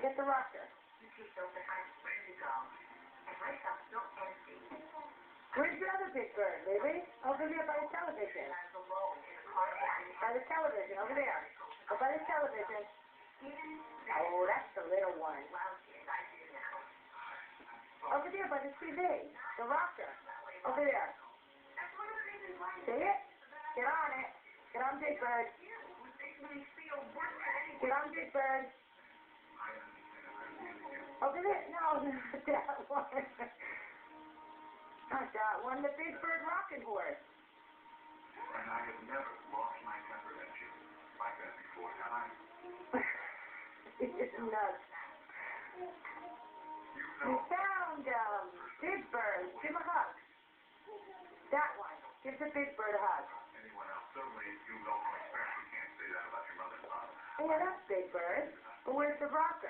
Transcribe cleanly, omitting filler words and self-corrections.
Get the rocker. Where's the other big bird, baby? Over there by the television. By the television, over there. Go by the television. Oh, that's the little one. Over there by the TV. The rocker. Over there. See it? Get on it. Get on, Big Bird. Get on, Big Bird. Over there. No, not that one. Not that one. The Big Bird rocking horse. And I have never lost my temper at you like that before, have I? It's nuts. We found Big Bird. Give him a hug. That one. Give the Big Bird a hug. Anyone else? Certainly you know from experience you can't say that about your mother and father. Yeah, that's Big Bird. But where's the rocker?